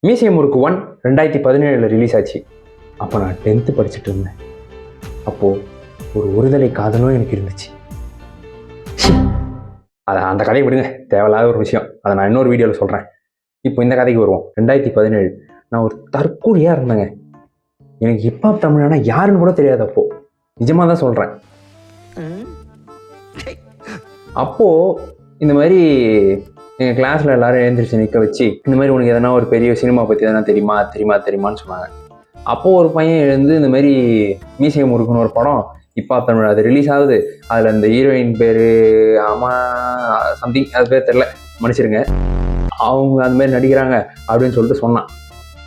Museum முறுக்கு 1 2017 release ஆச்சு. அப்போ நான் 10th படிச்சுட்டு இருந்தேன். அப்போது ஒரு ஒருதலை காதலும் எனக்கு இருந்துச்சு. அந்த கதையை விடுங்க, தேவையில்லாத ஒரு விஷயம். அதை நான் இன்னொரு வீடியோவில் சொல்கிறேன். இப்போ இந்த கதைக்கு வருவோம். 2017 நான் ஒரு தற்கூரியாக இருந்தேங்க. எனக்கு ஹிப்ஹாப் தமிழனா யாருன்னு கூட தெரியாது. அப்போது நிஜமாக தான் சொல்கிறேன். அப்போது இந்த மாதிரி எங்கள் கிளாஸில் எல்லோரும் எழுந்திரிச்சு நிற்க வச்சு, இந்த மாதிரி உனக்கு எதனா ஒரு பெரிய சினிமா பற்றி எதனா தெரியுமான்னு சொன்னாங்க. அப்போது ஒரு பையன் எழுந்து இந்த மாதிரி மியூசியம் முறுக்குன்னு ஒரு படம் ஹிப்ஹாப் தமிழ் அது ரிலீஸ் ஆகுது, அதில் இந்த ஹீரோயின் பேர் சம்திங் அது பேர் தெரில, மன்னிச்சிருங்க, அவங்க அந்த மாதிரி நடிக்கிறாங்க அப்படின்னு சொல்லிட்டு சொன்னான்.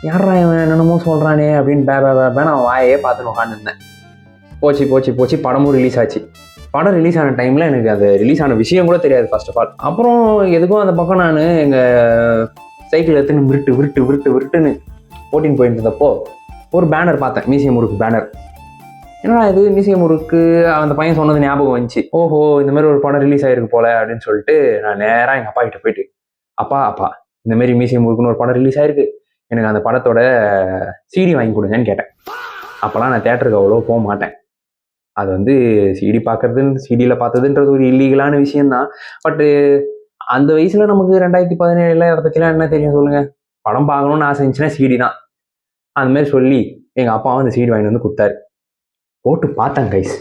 யாரா இவன் என்னென்னமோ சொல்கிறானே அப்படின்னு நான் வாயே பார்த்துட்டு உட்காந்துருந்தேன். போச்சு படமும் ரிலீஸ் ஆச்சு. படம் ரிலீஸ் ஆன டைமில் எனக்கு அது ரிலீஸ் ஆன விஷயம் கூட தெரியாது ஃபர்ஸ்ட் ஆஃப் ஆல். அப்புறம் எதுக்கும் அந்த பக்கம் நான் எங்கள் சைக்கிள் எடுத்துன்னு விருட்டுன்னு ஓட்டின்னு போயிட்டு இருந்தப்போ ஒரு பேனர் பார்த்தேன், மியூசியம் முறுக்கு பேனர். என்னடா இது மியூசியம் முறுக்கு, அந்த பையன் சொன்னது ஞாபகம் வந்துச்சு. ஓஹோ, இந்த மாதிரி ஒரு படம் ரிலீஸ் ஆகிருக்கு போல அப்படின்னு சொல்லிட்டு நான் நேராக எங்கள் அப்பா கிட்ட போயிட்டு, அப்பா இந்த மாதிரி மியூசியம் முறுக்குன்னு ஒரு படம் ரிலீஸ் ஆகிருக்கு, எனக்கு அந்த படத்தோட சிடி வாங்கி கொடுங்கன்னு கேட்டேன். அப்போலாம் நான் தேட்டருக்கு அவ்வளோ போக மாட்டேன். அது வந்து சிடி சிடியில் பார்த்ததுன்றது ஒரு இல்லீகலான விஷயம்தான். பட்டு அந்த வயசில் நமக்கு 2017 அதை பற்றிலாம் என்ன தெரியும் சொல்லுங்கள். படம் பார்க்கணுன்னு ஆசை இருந்துச்சுன்னா சிடி தான். அந்த மாதிரி சொல்லி எங்கள் அப்பாவும் அந்த சிடி வாங்கிட்டு வந்து கொடுத்தாரு. போட்டு பார்த்தேன் கைஸ்.